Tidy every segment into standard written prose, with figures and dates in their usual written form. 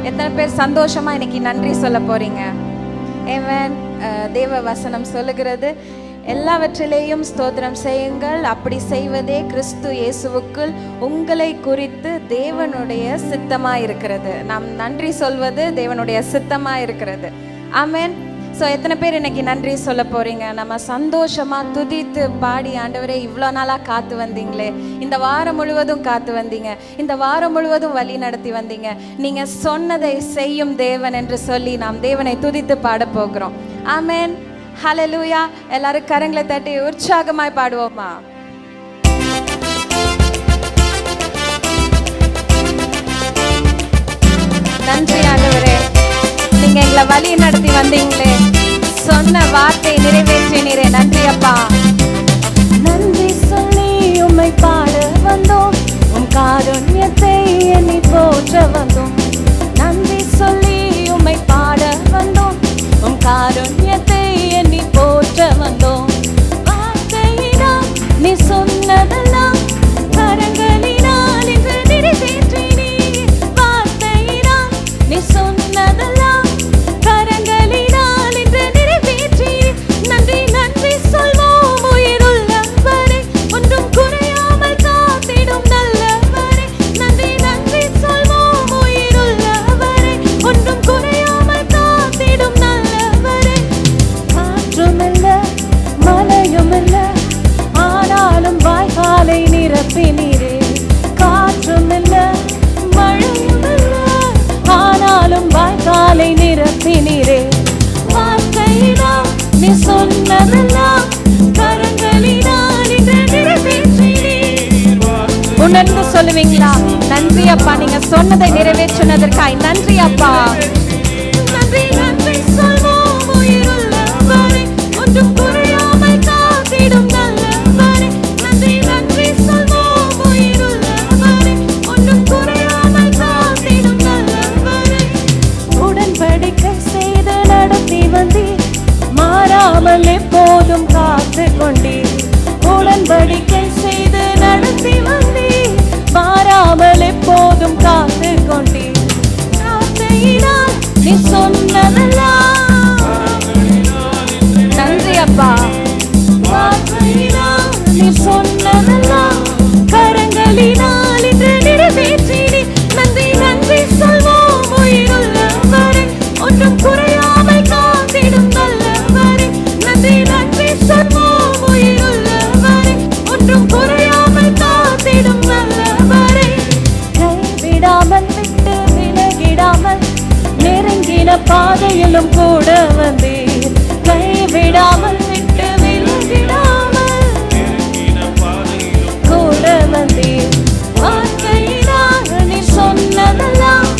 எத்தனை பேர் சந்தோஷமா இன்னைக்கு நன்றி சொல்ல போறீங்க? ஆமென். தேவ வசனம் சொல்லுகிறது, எல்லாவற்றிலேயும் ஸ்தோத்திரம் செய்யுங்கள், அப்படி செய்வதே கிறிஸ்து இயேசுவுக்குள் உங்களை குறித்து தேவனுடைய சித்தமா இருக்கிறது. நாம் நன்றி சொல்வது தேவனுடைய சித்தமா இருக்கிறது. ஆமென். ஸோ எத்தனை பேர் இன்னைக்கு நன்றி சொல்ல போறீங்க? நம்ம சந்தோஷமா துதித்து பாடி, ஆண்டவரே இவ்வளோ நாளாக காத்து வந்தீங்களே, இந்த வாரம் முழுவதும் காத்து வந்தீங்க, இந்த வாரம் முழுவதும் வழி நடத்தி வந்தீங்க, நீங்க சொன்னதை செய்யும் தேவன் என்று சொல்லி நாம் தேவனை துதித்து பாட போகிறோம். ஆமென். ஹல்லேலூயா. எல்லாரும் கரங்களை தட்டி உற்சாகமாய் பாடுவோமா? நன்றி ஆண்டவரே, நீங்க எங்களை வழி நடத்தி வந்தீங்களே, சொன்ன வார்த்தை நிறைவேற்றினீரே. நன்றி அப்பா. நன்றி சொல்லி உம்மை பாட வந்தோம், உம் காருண்யத்தை எண்ணி போற்ற வந்தோம். நன்றி சொல்லி உம்மை பாட வந்தோம், உம் காருண்யத்தை எண்ணி போற்ற வந்தோம். வார்த்தையினால் நீ சொன்னதெல்லாம் கரங்களினால் இன்று நிறைவேற்றினீர். வார்த்தையினால் நீ சொன்னதெல்லாம் கரங்களினால் இன்று நிறைவேற்றினீர். நன்றி நன்றி சொல்வோம் உயிருள்ளவரே, ஒன்றும் குறையாமல் காத்திடும் நல்லவரே. நன்றி நன்றி சொல்வோம் உயிருள்ளவரே, ஒன்றும் குறையாமல் காத்திடும் நல்லவரே. காற்றுமில்ல மழையுமில்ல, ஆனாலும் வாய்க்காலை நிரப்பினீரே. காற்றுமில்ல மழையுமில்ல, ஆனாலும் வாய்க்காலை நிரப்பினீரே. வார்த்தையினால் நீ சொன்னதெல்லாம் கரங்களினால் இன்று நிறைவேற்றினீர். உணர்ந்து சொல்லுவீங்களா? நன்றி அப்பா, நீங்க சொன்னதை நிறைவேற்றினதற்காய் நன்றி அப்பா. நன்றி நன்றி சொல்வோம் உயிருள்ளவரே, ஒன்றும் குறையாமல் காத்திடும் நல்லவரே. நன்றி நன்றி சொல்வோம் உயிருள்ளவரே, ஒன்றும் குறையாமல் காத்திடும் நல்லவரே. உடன்படிக்கை செய்து நடத்தி வந்தீர், மாறாமல் எப்போதும் காத்து கொண்டீர். உடன்படிக்கை செய்து நடத்தி வந்தீர், மாறாமல் எப்போதும் காத்து கொண்டீர். வார்த்தையினால் நீ சொன்னதெல்லாம் நன்றி அப்பா. வார்த்தையினால் நீ சொன்னதெல்லாம் கரங்களினால் இன்று நிறைவேற்றினீர். நன்றி நன்றி சொல்வோம் உயிருள்ளவரே, ஒன்றும் குறையாமல் காத்திடும் நல்லவரே. நன்றி நன்றி சொல்வோம் உயிருள்ளவரே, ஒன்றும் குறையாமல் காத்திடும் நல்லவரே. கைவிடாமல் விட்டு விலகிடாமல் நெருங்கின பாதையிலும் கூட வந்தீர். கைவிடாமல் விட்டு விலகிடாமல் கூட வந்தீர். வார்த்தையினால் நீ சொன்னதெல்லாம்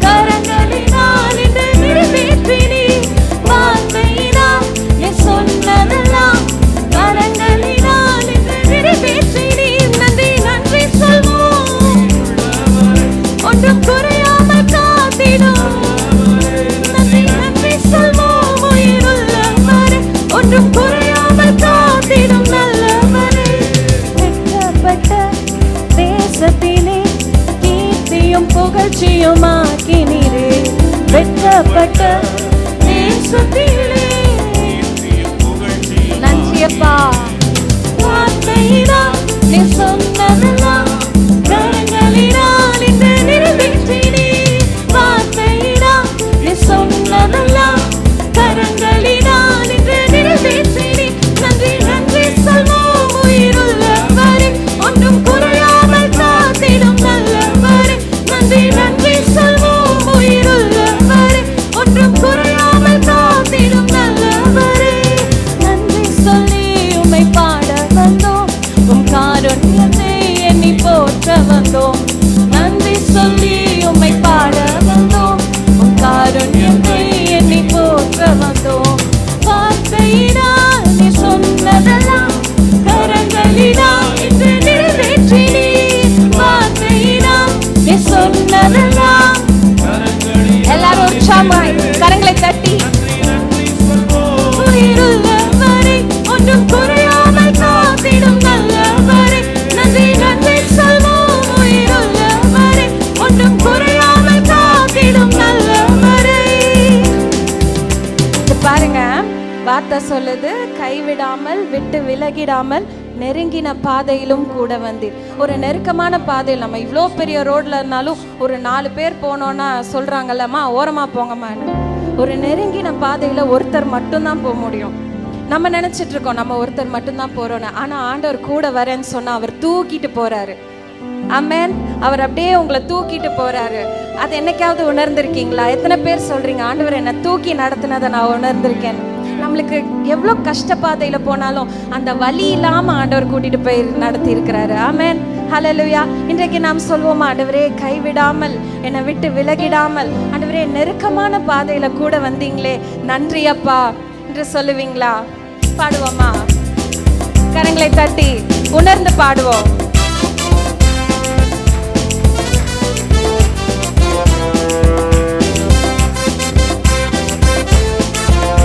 கரங்களினால் இன்று நிறைவேற்றினீர். வார்த்தையினால் நீ சொன்னதெல்லாம் கரங்களினால் இன்று நிறைவேற்றினீர். நன்றி நன்றி சொல்வோம், ஒன்றும் குறையாமல் காத்திடும். நன்றி நன்றி சொல்வோம் உயிருள்ளவரே, ஒன்றும் குறையாமல் காத்திடும் நல்லவரே. வெட்கப்பட்ட தேசத்திலே கீர்த்தியும் புகழ்ச்சியும் ஆக்கினீரே. வெட்கப்பட்ட தேசத்திலே நன்றி அப்பா. வார்த்தையினால் நீ சொன்னதெல்லாம் கரங்களினால் இன்று நிறைவேற்றினீர். வார்த்தையினால் நீ சொன்னதெல்லாம் கரங்களினால் இன்று நிறைவேற்றினீர். நன்றி நன்றி சொல்வோம் உயிருள்ளவரே, ஒன்றும் குறையாமல் காத்திடும் நல்லவரே. நன்றி நன்றி சொல்வோம் உயிருள்ளவரே, ஒன்றும் குறையாமல் காத்திடும் நல்லவரே. நன்றி சொல்லி உம்மை பாட வந்தோம், உம் காருண்யத்தை வார்த்தை சொல்லுது, கைவிடாமல் விட்டு விலகிடாமல் நெருங்கின பாதையிலும் கூட வந்தீர். ஒரு நெருக்கமான பாதையில் நம்ம இவ்வளோ பெரிய ரோட்ல இருந்தாலும் ஒரு 4 பேர் போனோன்னா சொல்றாங்கல்லம்மா ஓரமா போங்கம்மான்னு. ஒரு நெருங்கின பாதையில ஒருத்தர் மட்டும்தான் போக முடியும். நம்ம நினைச்சிட்டு இருக்கோம் நம்ம ஒருத்தர் மட்டும்தான் போறோன்னு. ஆனா ஆண்டவர் கூட வரேன்னு சொன்னா அவர் தூக்கிட்டு போறாரு. ஆமென். அவர் அப்படியே உங்களை தூக்கிட்டு போறாரு. அது என்னைக்காவது உணர்ந்திருக்கீங்களா? எத்தனை பேர் சொல்றீங்க ஆண்டவர் என்னை தூக்கி நடத்தினதை நான் உணர்ந்திருக்கேன்? நம்மளுக்கு எவ்வளோ கஷ்டப்பாதையில போனாலும் அந்த வலி இல்லாம ஆண்டவர் கூட்டிட்டு போய் நடத்தி இருக்கிறாரு. ஆமென். ஹல்லேலூயா. இன்றைக்கு நாம் சொல்வோம், ஆண்டவரே கைவிடாமல் என்னை விட்டு விலகிடாமல் ஆண்டவரே நெருக்கமான பாதையில கூட வந்தீங்களே நன்றி அப்பா என்று சொல்லுவீங்களா? பாடுவோமா? கரங்களை தட்டி உணர்ந்து பாடுவோம்.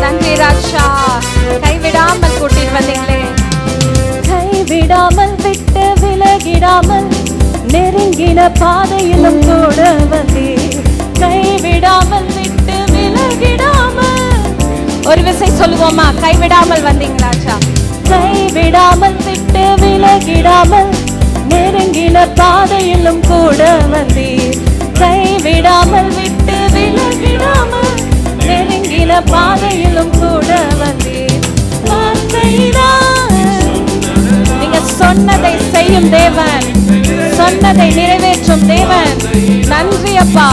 நன்றி ராஜா, கைவிடாமல் கூட்டிட்டு வந்தீங்களே. கைவிடாமல் விட்டு விலகிடாமல் நெருங்கின பாதையிலும் கூட வந்தீர். கைவிடாமல் விட்டு விலகிடாமல். ஒரு விசை சொல்லுவோமா? கைவிடாமல் வந்தீங்க ராஜா. கைவிடாமல் விட்டு விலகிடாமல் நெருங்கின பாதையிலும் கூட வந்தீர். கைவிடாமல் விட்டு விலகிடாமல் நெருங்கின பாதையிலும் கூட வந்தீர். நீங்க சொன்னதை செய்யும் தேவன், சொன்னதை நிறைவேற்றும் தேவன். நன்றி அப்பா.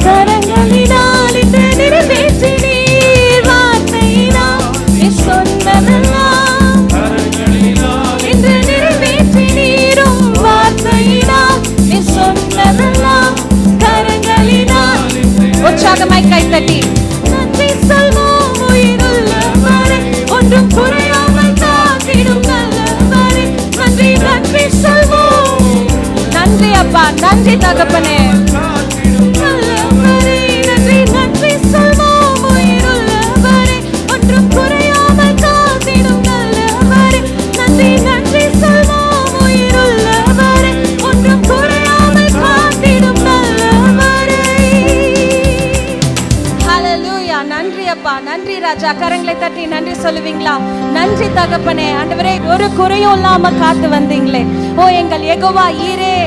கரங்களினால் இந்த நிறைவேற்றினீர். வார்த்தையினால் நீ சொன்னதெல்லாம் இன்று நிறைவேற்றினீரும். வார்த்தையினால் நீ சொன்னதெல்லாம் கரங்களினால். உற்சாகமாய் கைத்தட்டி நன்றி சொல்வோம். உயிருள்ளவரே ஒன்றும் குறையாமல் காத்திடும் நல்லவரே நன்றி நன்றி சொல்வோம். நன்றி அப்பா, நன்றி தகப்பனே. நல்லவரே நன்றி நன்றி சொல்வோம். உயிருள்ளவரே ஒன்றும் குறையாமல் காத்திடும் நல்லவரே நன்றி நன்றி சொல்வோம். உயிருள்ளவரே ஒன்றும் குறையாமல் காத்திடும் நல்லவரே. ஹல்லேலூயா. நன்றி அப்பா, நன்றி ராஜா. கரங்களை தட்டி நன்றி சொல்லுவீங்களா? நன்றி தகப்பனே. ஆண்டவரே ஒரு குறையும் இல்லாம காத்து வந்தீங்களே. ஓ எங்கள் யெகோவா ஈரே,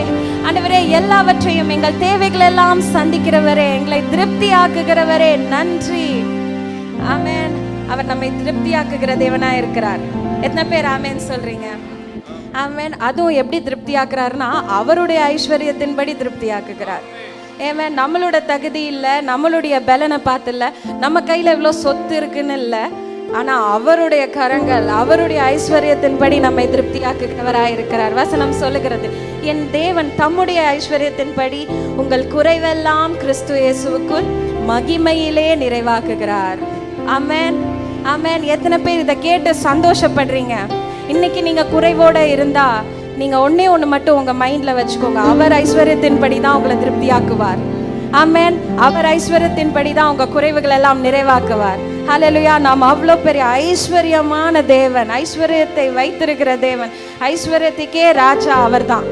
ஆண்டவரே எல்லாவற்றையும் எங்கள் தேவைகள் எல்லாம் சந்திக்கிறவரே, எங்களை திருப்தி ஆக்குகிறவரே நன்றி. ஆமென். அவர் நம்மை திருப்தி ஆக்குகிற தேவனா இருக்கிறார். எத்தனை பேர் ஆமென் சொல்றீங்க? ஆமென். அதுவும் எப்படி திருப்தி ஆக்குறாருன்னா அவருடைய ஐஸ்வர்யத்தின்படி திருப்தி ஆக்குகிறார். ஏன் நம்மளோட தகுதி இல்லை, நம்மளுடைய பலனை பார்த்து இல்லை, நம்ம கையில் எவ்வளோ சொத்து இருக்குன்னு இல்லை, ஆனால் அவருடைய கரங்கள் அவருடைய ஐஸ்வர்யத்தின்படி நம்மை திருப்தியாக்குகிறவராய் இருக்கிறார். வசனம் சொல்லுகிறது, என் தேவன் தம்முடைய ஐஸ்வர்யத்தின்படி உங்கள் குறைவெல்லாம் கிறிஸ்து இயேசுவுக்குள் மகிமையிலே நிறைவாக்குகிறார். ஆமென், ஆமென். எத்தனை பேர் இதை கேட்டு சந்தோஷப்படுறீங்க? இன்னைக்கு நீங்க குறைவோட இருந்தா நீங்க ஒண்ணு மட்டும் உங்க மைண்ட்ல வச்சுக்கோங்க, அவர் ஐஸ்வர்யத்தின்படி தான் உங்களை திருப்தியாக்குவார். ஆமென். அவர் ஐஸ்வர்யத்தின்படி தான் உங்க குறைவுகள் எல்லாம் நிறைவாக்குவார். ஹல்லேலூயா. நாம் அவ்வளோ பெரிய ஐஸ்வர்யமான தேவன், ஐஸ்வர்யத்தை வைத்திருக்கிற தேவன், ஐஸ்வர்யத்துக்கே ராஜா அவர் தான்.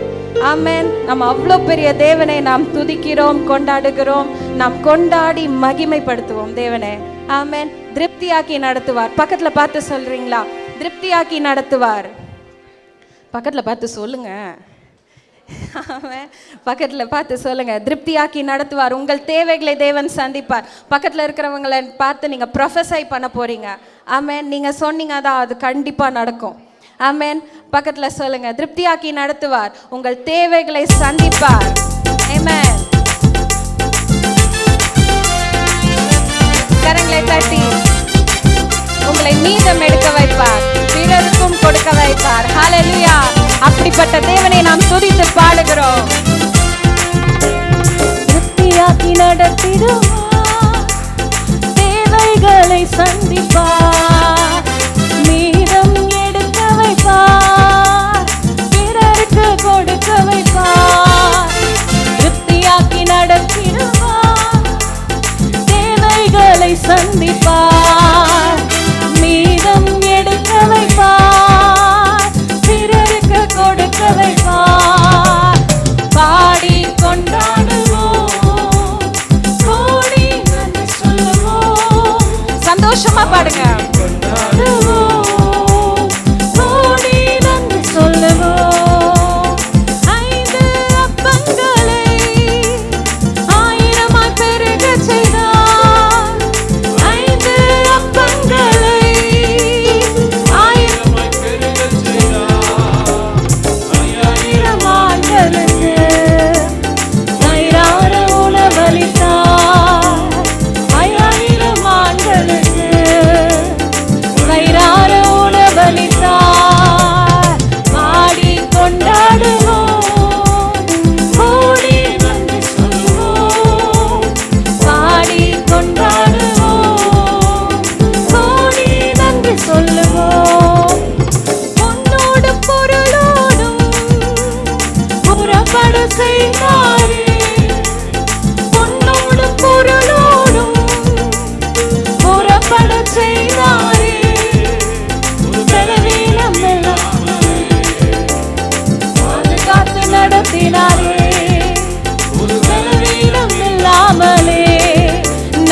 ஆமென். நம்ம அவ்வளோ பெரிய தேவனை நாம் துதிக்கிறோம், கொண்டாடுகிறோம். நாம் கொண்டாடி மகிமைப்படுத்துவோம் தேவனை. ஆமென். திருப்தியாக்கி நடத்துவார். பக்கத்துல பார்த்து சொல்றீங்களா? திருப்தியாக்கி நடத்துவார். பக்கத்துல பார்த்து சொல்லுங்க. பக்கத்துல பார்த்து சொல்லுங்க, திருப்தியாக்கி நடத்துவார். உங்கள் தேவைகளை தேவன் சந்திப்பார். பக்கத்துல இருக்கிறவங்களை பார்த்து நீங்க ப்ரொஃபஸை பண்ண போறீங்க. ஆமென். நீங்க சொன்னீங்க தான் அது கண்டிப்பா நடக்கும். ஆமென். பக்கத்துல சொல்லுங்க, திருப்தியாக்கி நடத்துவார், உங்கள் தேவைகளை சந்திப்பார். ஆமென். கரங்களை தட்டி உங்களை மீதம் எடுக்க வைப்பார், பிறருக்கும் கொடுக்க வைப்பார். ஹல்லேலூயா. அப்படிப்பட்ட தேவனை நாம் துதித்து பாடுகிறோம். திருப்தியாக்கி நடத்திடுவார், தேவைகளை சந்திப்பார், மீதம் எடுக்க வைப்பார், பிறருக்கு கொடுக்க வைப்பார். திருப்தியாக்கி நடத்திடுவார், தேவைகளை சந்திப்பார், மீதம் எடுக்க வைப்பார், பிறருக்கு கொடுக்க வைப்பார். பாடி கொண்டாடுவோம், கோடி நன்றி சொல்லுவோம். சந்தோஷமா பாடு.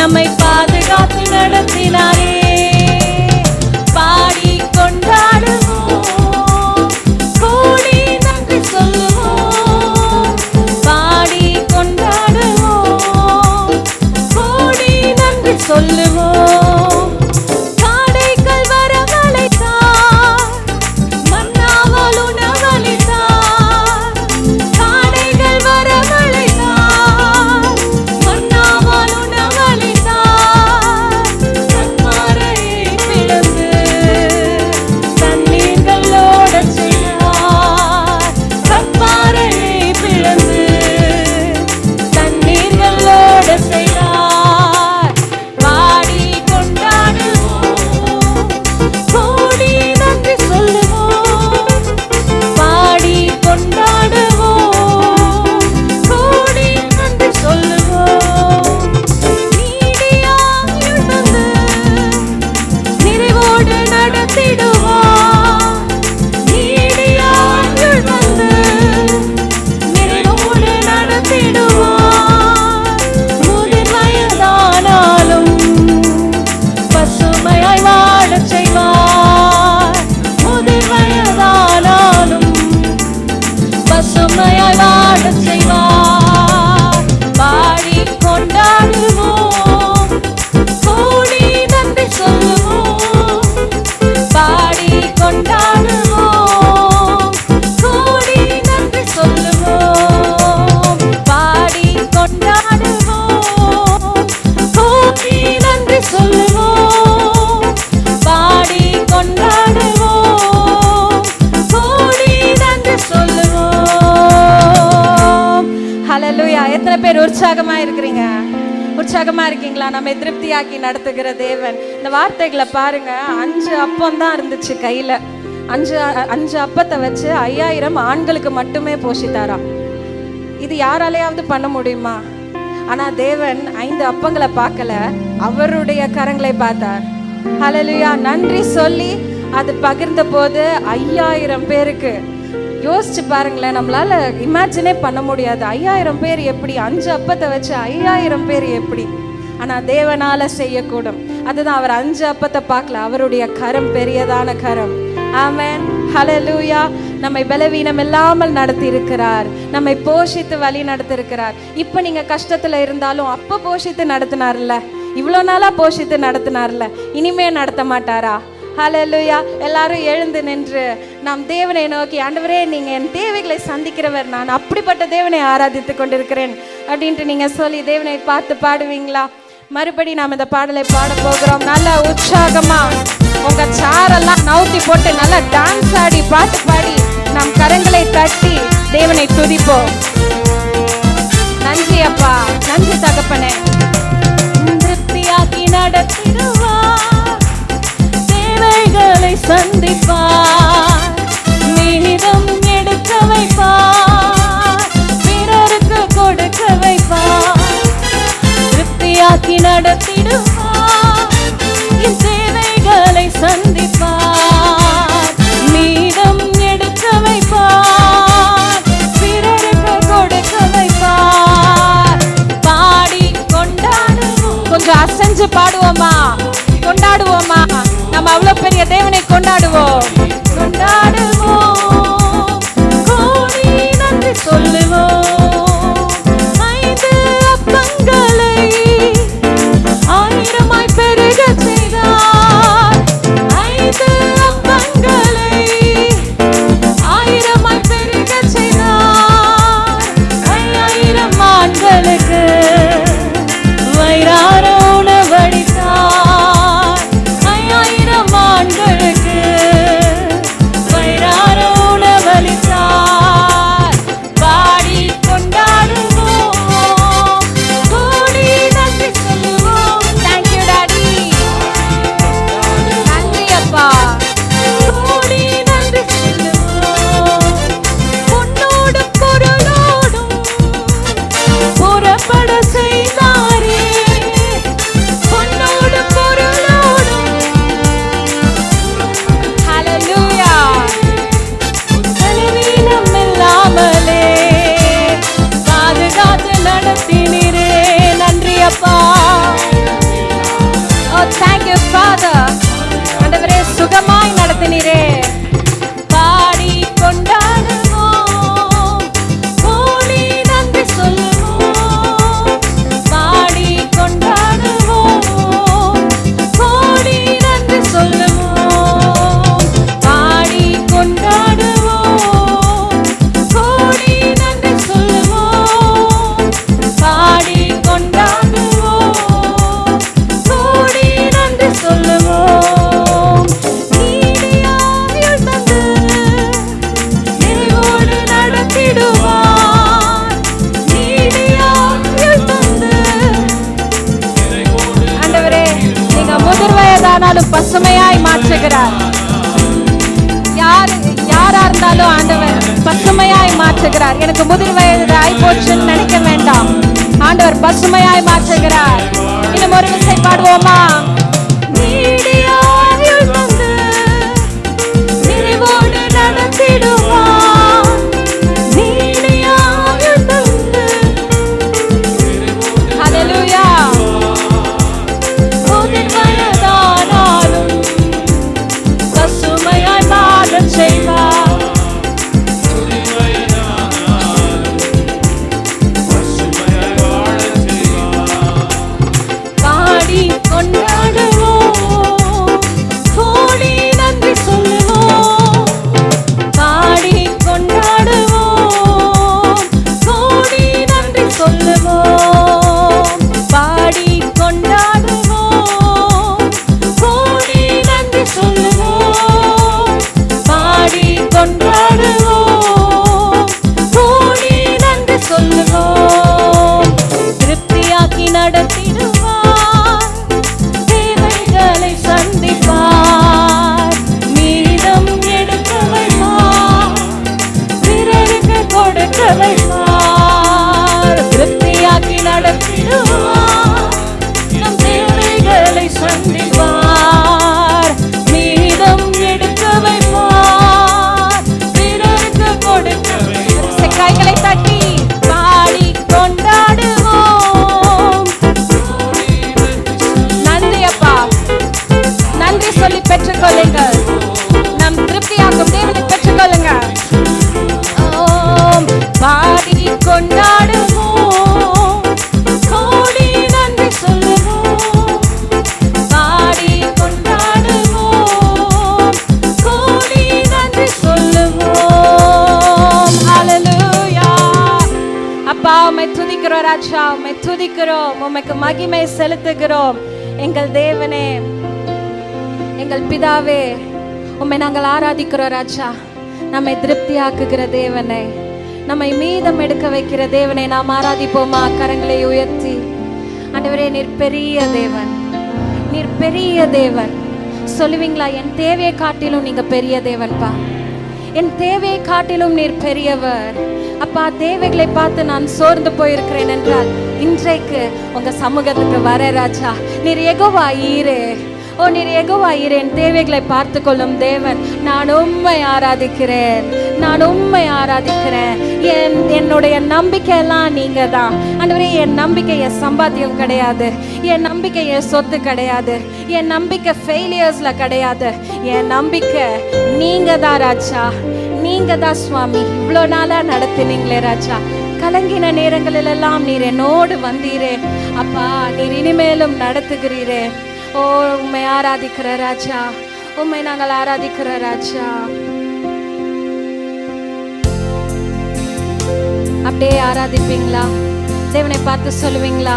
நம்மை பாதுகாத்து நடத்தினாரே. பாடி கொண்டாடுவோம், கூடி நன்றி சொல்லுவோம். பாடி கொண்டாடுவோம், கூடி நன்றி சொல்லுவோம். காடைகள் வரவழைத்தார், மன்னாவால் உணவளித்தார். காடைகள் வரவழைத்தார், மன்னாவால் உணவளித்தார். கண்மலையை பிளந்து தண்ணீர்கள் ஓடச் செய்தார். கண்மலையை பிளந்து தண்ணீர்கள் ஓடச் செய்தார். பாடி கொண்டாடுவோம், கூடி நன்றி சொல்லுவோம். பாடி கொண்டாடுவோம், கூடி நன்றி சொல்லுவோம். நீடியாயுள் தந்து நிறைவோடு நடத்திடுவார். நீடியாயுள் தந்து நிறைவோடு நடத்திடுவார். முதிர் வயதானாலும் பசுமையாய் வாழச் செய்வார். முதிர் வயதானாலும் பசுமையாய் வாழச் செய்வார். பாடி கொண்டாடுவோம், கூடி நன்றி சொல்லுவோம். பாடி கொண்டாடுவோம், கூடி நன்றி சொல்லுவோம். பாடி கொண்டாடுவோம், கூடி நன்றி சொல்லுவோம். பாடி கொண்டாடுவோம், கூடி நன்றி சொல்லுவோம். ஹல்லேலூயா. எத்தனை பேர் உற்சாகமா இருக்கிறீங்க? உற்சாகமா இருக்கீங்களா? நம்ம திருப்தியாக்கி நடத்துகிற தேவன். இந்த வார்த்தைகளை பாருங்க. 5 அப்பம் தான் இருந்துச்சு கையில. 5 அப்பத்தை வச்சு 5000 ஆண்களுக்கு மட்டுமே போஷித்தாராம். இது யாராலையாவது பண்ண முடியுமா? ஆனா தேவன் 5 அப்பங்களை பார்க்கல, அவருடைய கரங்களை பார்த்தார். ஹல்லேலூயா. நன்றி சொல்லி அது பகிர்ந்த போது 5000 பேருக்கு. யோசிச்சு பாருங்களேன், நம்மளால இமேஜினே பண்ண முடியாது. 5000 பேர் எப்படி? 5 அப்பத்தை வச்சு 5000 பேர் எப்படி? ஆனா தேவனால செய்யக்கூடும். அதுதான், அவர் 5 அப்பத்தை பார்க்கல, அவருடைய கரம் பெரியதான கரம். ஆமென். ஹல்லேலூயா. நம்மை பலவீனம் இல்லாமல் நடத்தி இருக்கிறார், நம்மை போஷித்து வழி நடத்தி இருக்கிறார். இப்ப நீங்க கஷ்டத்துல இருந்தாலும் அப்ப போஷித்து நடத்தினார்ல, இவ்வளோ நாளா போஷித்து நடத்தினார்ல, இனிமே நடத்த மாட்டாரா? ஹல்லேலூயா. எல்லாரும் எழுந்து நின்று நாம் தேவனை நோக்கி, ஆண்டவரே நீங்க என் தேவைகளை சந்திக்கிறவர், நான் அப்படிப்பட்ட தேவனை ஆராதித்து கொண்டிருக்கிறேன் அப்படின்ட்டு நீங்க சொல்லி தேவனை பார்த்து பாடுவீங்களா? மறுபடி நாம் இந்த பாடலை பாட போகிறோம். நல்ல உற்சாகமா உங்க சாரெல்லாம் நவுத்தி போட்டு நல்லா டான்ஸ் ஆடி பாட்டு பாடி நாம் கரங்களை தட்டி தேவனை துதிப்போம். நன்றி அப்பா, நன்றி தகப்பனே. திருப்தியாக்கி நடத்திடுவார், தேவைகளை சந்திப்பார். மீதம் எடுக்க வைப்பார், பிறருக்கு கொடுக்க வைப்பார். திருப்தியாக்கி நடத்திடுவார், என் தேவைகளை சந்திப்பார். மீதம் எடுக்க வைப்பார், பிறருக்கு கொடுக்க வைப்பார். பாடி கொண்டாடுவோம். கொஞ்சம் அசைஞ்சு பாடுவோமா? கொண்டாடுவோமா? நம்ம அவ்வளவு பெரிய தேவனை கொண்டாடுவோம். கொண்டாடுவோம், கூடி நன்றி சொல்லுவோம். 5 அப்பங்களை 1000 பெருக செய்தார். 5 அப்பங்களை 1000 பெருக செய்தார். 5000 ஆண்களுக்கு வயிறார உணவளித்தார். 5000 ஆண்களுக்கு மாற்றுகிறார். யாரா இருந்தாலும் ஆண்டவர் பசுமையாய் மாற்றுகிறார். எனக்கு முதிர் வயது ஆய் போச்சுன்னு நினைக்க வேண்டாம். ஆண்டவர் பசுமையாய் மாற்றுகிறார். இன்னும் ஒரு விசை பாடுவோமா? நீடியாயுள் வந்து நிறைவோடு நடத்திடுவார். நீடியாயுள் தந்து ஹல்லேலூயா. முதிர் வயதானாலும் பசுமையாய் மாறச் செய்வார். பாடி கொண்டாடுவோம், கோடி நன்றி சொல்லுவோம். பாடி கொண்டாடுவோம், கோடி நன்றி சொல்லுவோம். பாடி கொண்டாடுவோம், கோடி நன்றி சொல்லுவோம். பாடி கொண்டாடுவோம், கோடி நன்றி சொல்லுவோம். திருப்தியாக்கி நடத்திடுவார், தேவைகளை சந்திப்பார். மீதம் எடுக்க வைப்பார், பிறருக்கு கொடுக்க வைப்பார். திருப்தியாக்கி நடத்திடுவார், நம் தேவைகளை சந்திப்பார். மீதம் எடுக்க வைப்பார், பிறருக்கு கொடுக்க வைப்பார். கைகளை தட்டி பாடி கொண்டாடுவோம். நன்றி அப்பா, நன்றி சொல்லி பெற்றுக்கொள்ளுங்கள். நம் திருப்தியாக்கும் தேவனை பெற்றுக்கொள்ளுங்க. பாடி கொண்டாடுவோம், கோடி நன்றி சொல்லுவோம். பாடி கொண்டாடுவோம், கோடி நன்றி சொல்லுவோம். ஹல்லேலூயா. அப்பா உம்மை துதிக்கிறோம் ராஜா, உம்மை துதிக்கிறோம், உமக்கு மகிமை செலுத்துகிறோம். எங்கள் தேவனே, எங்கள் பிதாவே, உம்மை நாங்கள் ஆராதிக்கிறோம் ராஜா. நம்மை திருப்தியாக்குகிற தேவனை, நம்மை மீதம் எடுக்க வைக்கிற தேவனை நாம் ஆராதிப்போமா? கரங்களை உயர்த்தி. ஆண்டவரே, நீர் பெரிய தேவன், நீர் பெரிய தேவன். சொல்லுவீங்களா? என் தேவையை காட்டிலும் நீங்க பெரிய தேவன்பா. என் தேவையை காட்டிலும் நீர் பெரியவர். அப்பா, தேவைகளை பார்த்து நான் சோர்ந்து போயிருக்கிறேன் என்றால் இன்றைக்கு உங்க சமூகத்துக்கு வர ராஜா. நீர் யெகோவா ஈரே. ஓ, நீர் யெகோவா ஈரே, என் தேவைகளை பார்த்து கொள்ளும் தேவன். நான் உம்மை ஆராதிக்கிறேன், நான் உம்மை ஆராதிக்கிறேன். என்னுடைய நம்பிக்கை எல்லாம் நீங்க தான் ஆண்டவரே. என் நம்பிக்கை என் சம்பாத்தியம் கிடையாது, என் நம்பிக்கை என் சொத்து கிடையாது, என் நம்பிக்கை ஃபெயிலியர்ஸ்ல கிடையாது. என் நம்பிக்கை நீங்க தான் ராஜா, நீங்க தான் சுவாமி. இவ்வளோ நாளா நடத்தினீங்களே ராஜா. கலங்கின நேரங்களில் எல்லாம் நீர் என்னோடு வந்தீரே அப்பா. நீர் இனிமேலும் நடத்துகிறீரே. ஓ, உம்மை ஆராதிக்கிற ராஜா, உம்மை நாங்கள் ஆராதிக்கிற ராஜா. அப்படியே ஆராதிப்பீங்களா? தேவனை பார்த்து சொல்லுவீங்களா?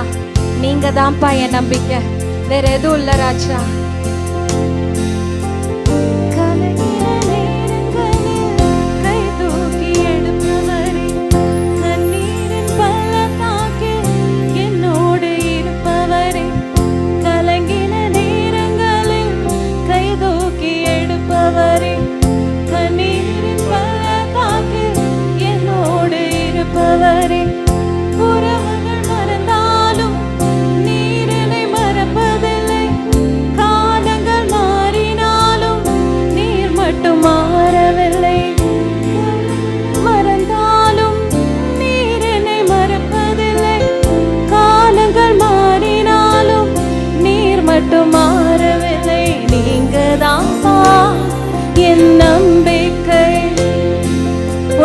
நீங்க தான்ப்பா என் நம்பிக்கை, வேற எதுவும் இல்ல ராஜா. உறவுகள் மறந்தாலும் நீர் என்னை மறப்பதில்லை. காலங்கள் மாறினாலும் நீர் மட்டும் மாறவில்லை. மறந்தாலும் நீர் என்னை மறப்பதில்லை. காலங்கள் மாறினாலும் நீர் மட்டும் மாறவில்லை. நீங்க தான்ப்பா என் நம்பிக்கை.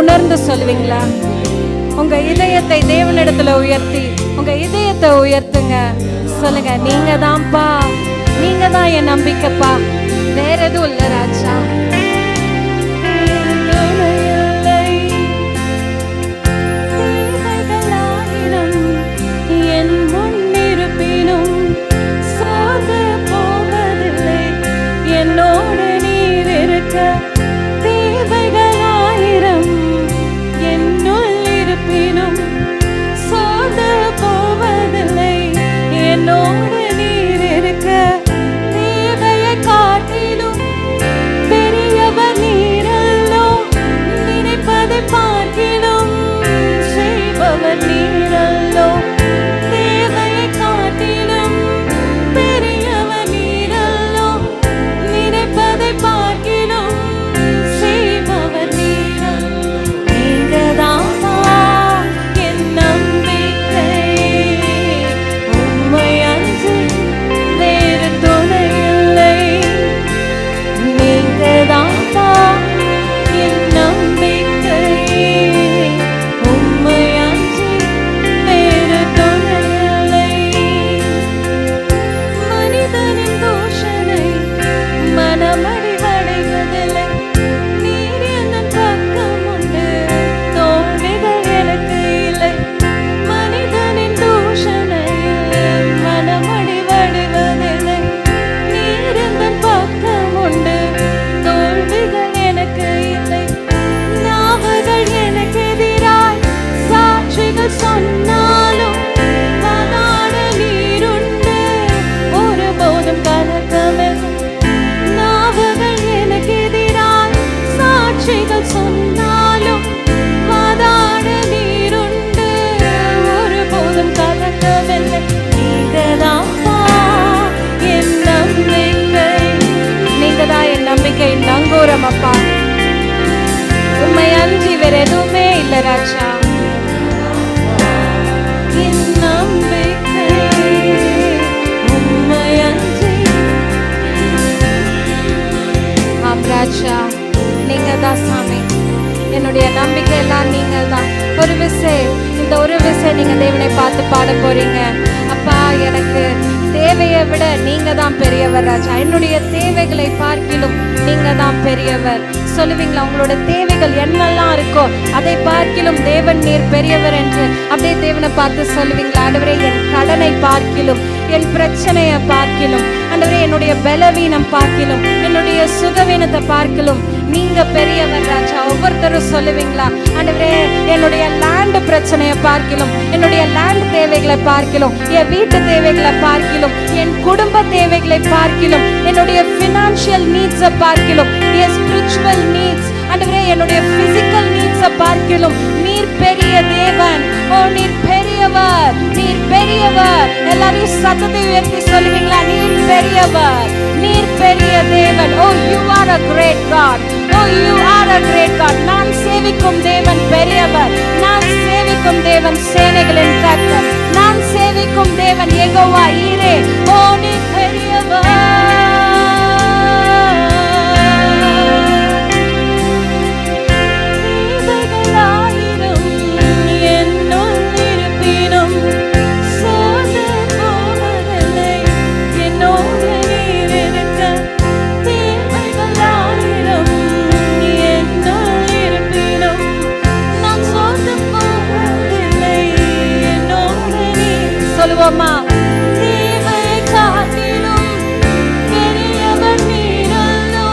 உணர்ந்து சொல்லுவீங்களா? உங்க இதயத்தை தேவனிடத்துல உயர்த்தி உங்க இதயத்தை உயர்த்துங்க. சொல்லுங்க, நீங்க தான்ப்பா, நீங்க தான் என் நம்பிக்கைப்பா, வேற எதுவும் இல்ல ராஜா. என் முன்னிருப்பினும் சோர்ந்து போவதில்லை. என்னோடு நீர் இருக்க தேவைகள் ஆயிரம். என்னுள் இருப்பினும் சோர்ந்து போவதில்லை. என்னோடு நீர் இருக்க தேவையை காட்டிலும் உம்மை அன்றி வேற எதுவுமே இல்லை ராஜா. என் நம்பிக்கை உம்மை அன்றி. ஆம் ராஜா, நீங்க தான் சாமி. என்னுடைய நம்பிக்கை எல்லாம் நீங்க தான். ஒரு விசை, இந்த ஒரு விசை நீங்க தேவனை பார்த்து பாட போறீங்க. அப்பா, எனக்கு தேவையை விட நீங்க தான் பெரியவர் ராஜா. என்னுடைய தேவைகளை பார்க்கிலும் நீங்க தான் பெரியவர். சொல்லுவீங்களா? உங்களோட தேவைகள் என்னெல்லாம் இருக்கோ அதை பார்க்கிலும் தேவன் நீர் பெரியவர் என்று அப்படியே தேவனை பார்த்து சொல்லுவீங்களா? ஆண்டவரே, என் கடனை பார்க்கிலும், என் பிரச்சனையை பார்க்கிலும், ஆண்டவரே என்னுடைய பலவீனம் பார்க்கிலும், என்னுடைய சுகவீனத்தை பார்க்கிலும் நீங்க பெரியவர் ராஜா. ஒவ்வொருத்தரும் சொல்லுவீங்களா? ஆண்டவரே, என்னுடைய லேண்ட் பிரச்சனையை பார்க்கிலும், என்னுடைய லேண்ட் தேவைகளை பார்க்கிலும், என் வீட்டு தேவைகளை பார்க்கிலும், என் குடும்ப தேவைகளை பார்க்கிலும், என்னுடைய ஃபினான்ஷியல் நீட்ஸை பார்க்கிலும், என் ஸ்பிரிச்சுவல் நீட்ஸ், ஆண்டவரே என்னுடைய பிசிக்கல் நீட்ஸை பார்க்கிலும் நீர் பெரிய தேவன். ஓ, நீர் பெரியவர், நீர் பெரியவர். எல்லாரும் சத்தத்தை உயர்த்தி சொல்லுவீங்களா? நீர் பெரியவர், நீர் பெரிய தேவன். ஓ, you are a great God. Oh, you are a great God. நான் சேவிக்கும் தேவன் பெரியவர். நான் சேவிக்கும் தேவன் சேனைகளின் கர்த்தர். நான் சேவிக்கும் தேவன் யெகோவா ஈரே. ஓ, நீ பெரியவர். சொல்லுவோமா? தேவை காட்டிலும் பெரியவர் நீரல்லோ,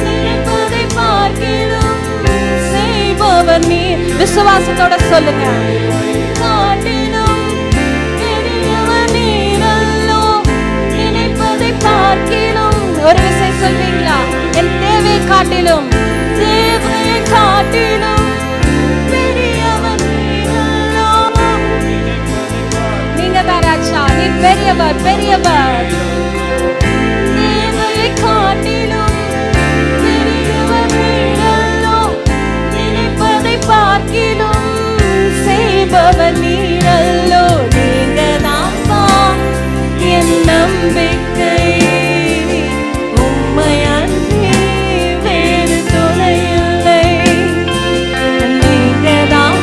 நினைப்பதை பார்க்கிலும் செய்பவர் நீர். விசுவாசத்தோட சொல்லுங்க. காட்டிலும் பெரியவர் நீரல்லோ, நினைப்பதை பார்க்கிலும். ஒரு விஷயம் சொல்வீங்களா? என் தேவை காட்டிலும், தேவை காட்டிலும் ராஜா, நீ பெரியவர், பெரியவர். தேவையை காட்டிலும் பெரியவர் நீரல்லோ, நினைப்பதை பார்க்கிலும் செய்பவர் நீரல்லோ. நீங்க தான் என் நம்பிக்கை, உம்மை அன்றி வேறு துணை இல்லை. நீங்க தான்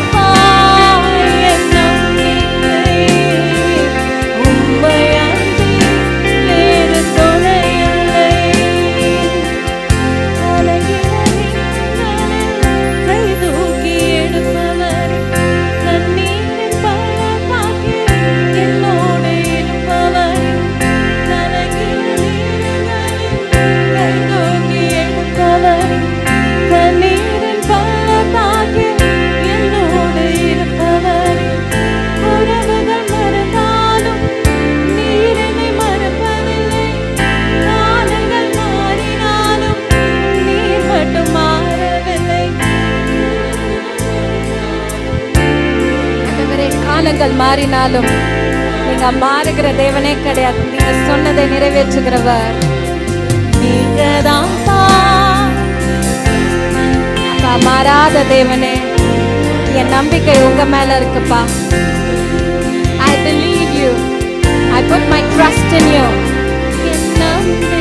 மாறினாலும் நீங்க மாறுகிற தேவனே கிடையாது. நீங்க சொன்னதை நிறைவேற்றுகிறவர் நீங்க தான். அப்பா, மாறாத தேவனே, என் நம்பிக்கை உங்க மேல இருக்குப்பா. I believe you. I put my trust in you. என் நம்பிக்கை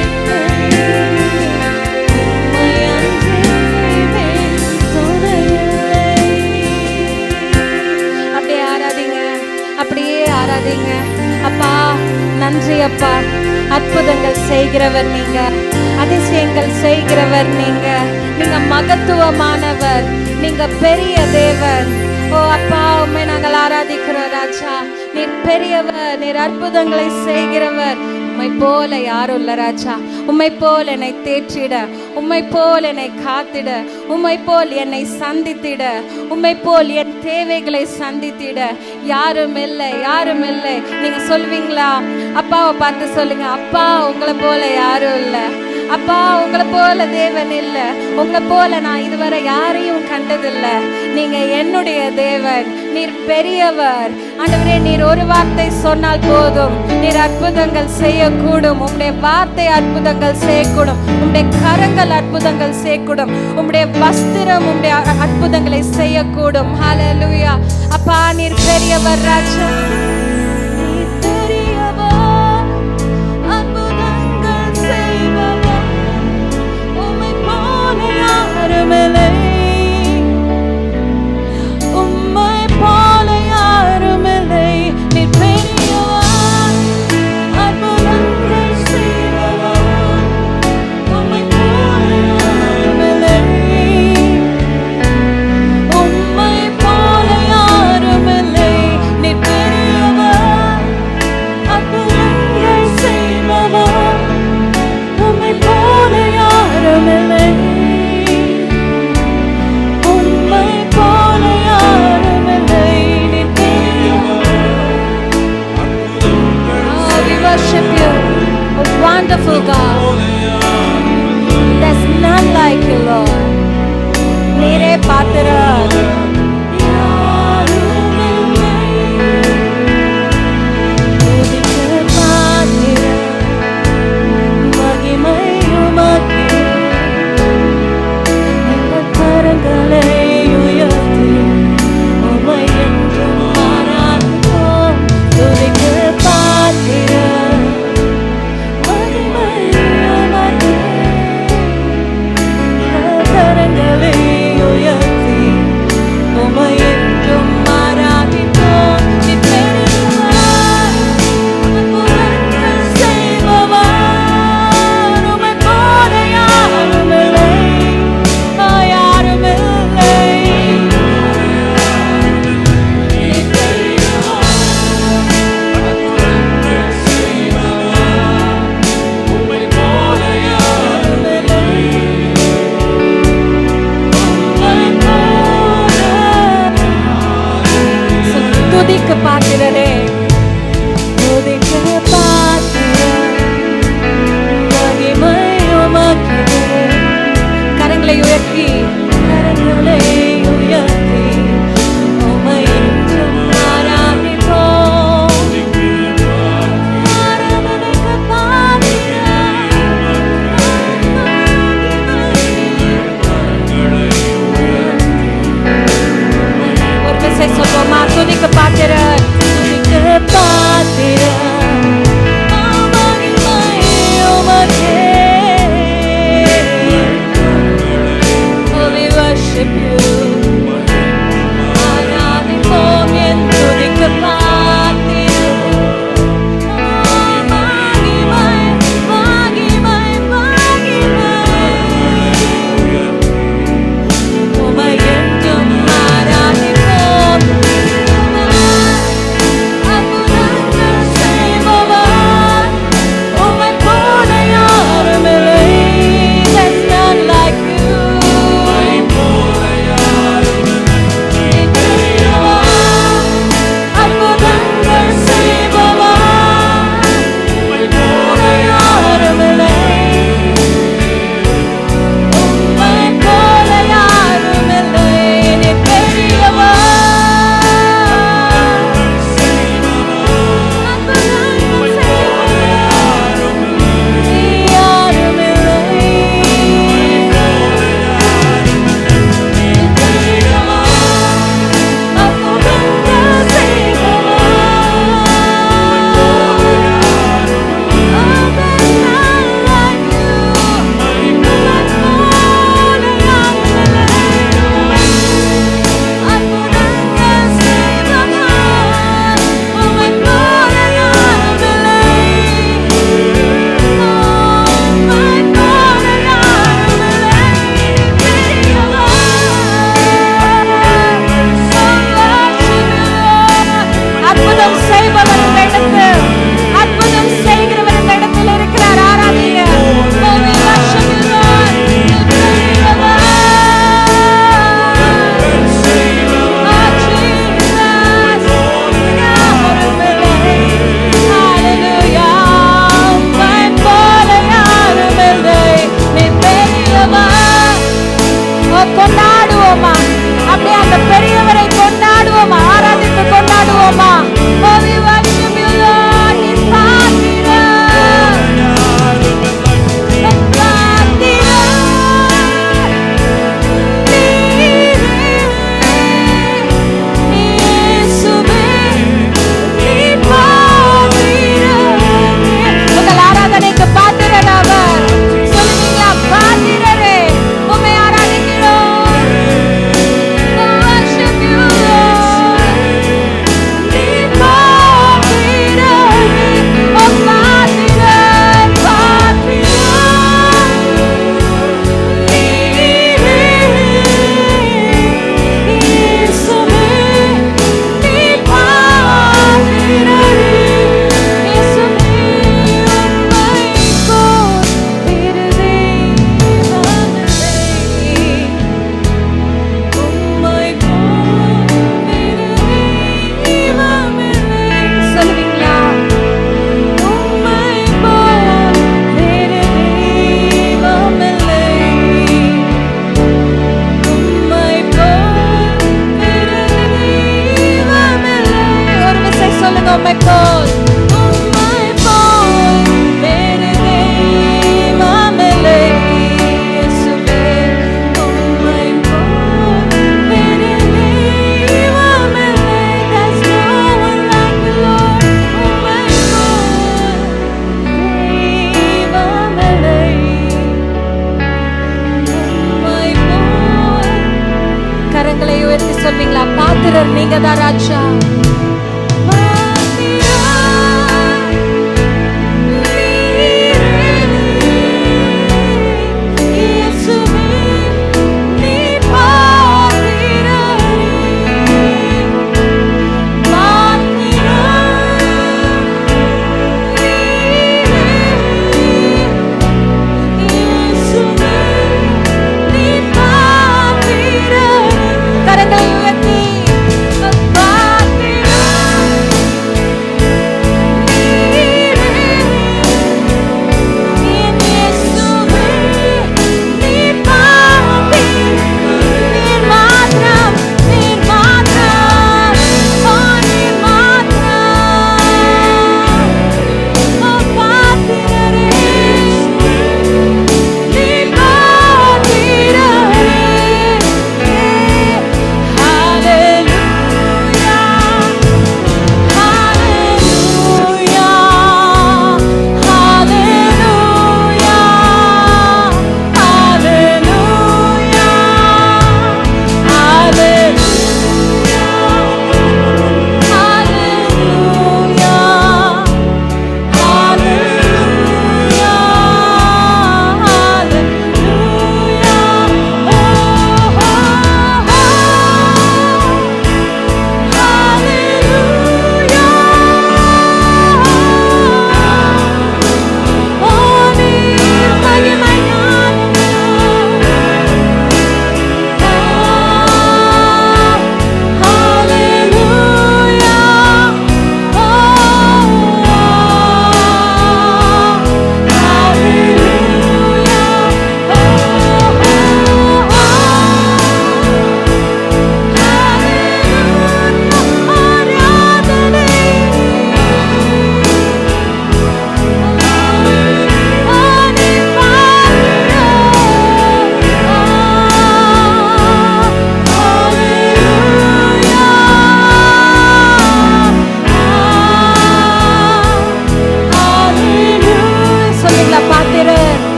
அப்படியே ஆராதிங்க. அப்பா, நன்றி அப்பா. அற்புதங்கள் செய்கிறவர் நீங்க, அதிசயங்கள் செய்கிறவர் நீங்க. நீங்க மகத்துவமானவர், நீங்க பெரிய தேவன். ஓ அப்பா, உம்மை நாங்கள் ஆராதிக்கிறோம் ராஜா. நீர் பெரியவர், நீர் அற்புதங்களை செய்கிறவர். உம்மை போல யாரும் இல்ல ராஜா. உம்மை போல் என்னை தேற்றிட, உம்மை போல் என்னை காத்திட, உம்மை போல் என்னை சந்தித்திட, உம்மை போல் என் தேவைகளை சந்தித்திட யாரும் இல்லை, யாரும் இல்லை. நீங்க சொல்வீங்களா? அப்பாவை பார்த்து சொல்லுங்க, அப்பா உங்களை போல யாரும் இல்லை. அப்பா உங்களை போல தேவன் இல்லை, உங்களை போல நான் இதுவரை யாரையும் கண்டதில்லை. நீங்க என்னுடைய தேவன், நீர் பெரியவர். ஆண்டவரே, நீர் ஒரு வார்த்தை சொன்னால் போதும், நீர் அற்புதங்கள் செய்யக்கூடும். உம்முடைய வார்த்தை அற்புதங்கள் செய்யக்கூடும், உம்முடைய கரங்கள் அற்புதங்கள் செய்யக்கூடும், உம்முடைய வஸ்திரம் உம்முடைய அற்புதங்களை செய்யக்கூடும். ஹல்லேலூயா. அப்பா நீர் பெரியவர் ராஜா, நீர் பெரியவர், அற்புதங்கள் செய்பவர். உம்மை போல யாருமில்லை, உம்மை போல யாருமில்லை. நீர் பெரியவர், அற்புதங்கள் செய்பவர். உம்மை போல யாருமில்லை, உம்மை போல யாருமில்லை. நீர் பெரியவர், அற்புதங்கள் செய்பவர். உம்மை போல யாருமில்லை, உம்மை போல யாருமில்லை. நீர் பெரியவர். Oh, we worship you, oh wonderful God. There's none like you, Lord. நீரே பாத்திரர். துதிக்க பாத்திரர், மகிமை உமக்கே. எங்கள் கரங்களை உயர்த்தி உம்மை என்றும் ஆராதிப்போம். துதிக்க பாத்திரர், மகிமை உமக்கே. நீங்க தான் ராஜா.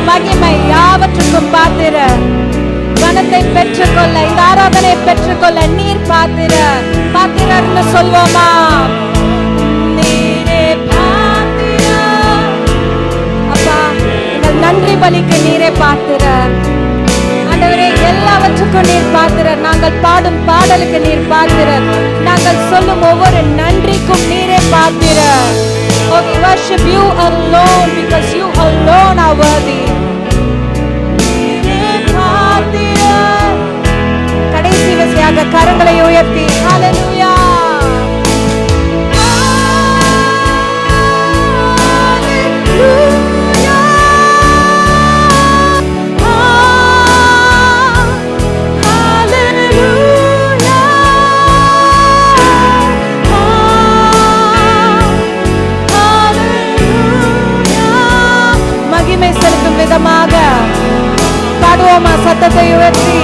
மகிமை யாவற்றுக்கும் பாத்திர, கனத்தை பெற்றுக்கொள்ள, இந்த ஆராதனை பெற்றுக்கொள்ள நீர் பாத்திர. பாத்திரன்னு சொல்வோமா? நீரே பாத்திர. அப்பா, எங்கள் நன்றி பலிக்கு நீரே பாத்திர. ஆண்டவரே, எல்லாவற்றுக்கும் நீர் பாத்திர. நாங்கள் பாடும் பாடலுக்கு நீர் பாத்திர. நாங்கள் சொல்லும் ஒவ்வொரு நன்றிக்கும் நீரே பாத்திர. Oh, we worship you alone because you alone are worthy. கடைசி விசையாக கரங்களை உயர்த்தி ஹalleluya. செலுத்தும் விதமாக பாடுவோமா சத்தத்தை உயர்த்தி?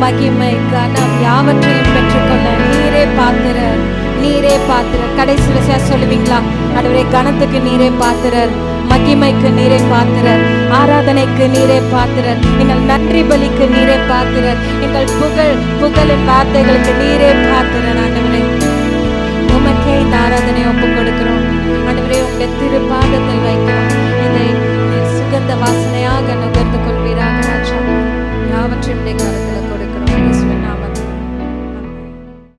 மகிமை கனம் யாவற்றையும் பெற்றுக்கொள்ள நீரே பாத்திரர், நீரே பாத்திரர். கடைசி விசையா சொல்லுவீங்களா? ஆண்டவரே, கனத்துக்கு நீரே பாத்திரர், மகிமைக்கு நீரே பாத்திரர், ஆராதனைக்கு நீரே பாத்திரர், எங்கள் நன்றி பலிக்கு நீரே பாத்திரர், எங்கள் புகழின் வார்த்தைகளுக்கு நீரே பாத்திரர். ஆண்டவரே, உமக்கே இந்த ஆராதனை ஒப்பு கொடுக்கிறோம். ஆண்டவரே, உங்களுடைய திருப்பாதத்தில் வைக்கிறோம். இதை சுகந்த வாசனையாக நுகர்ந்து கொள்வீராக ராஜா. யாவற்றையும் கருத்து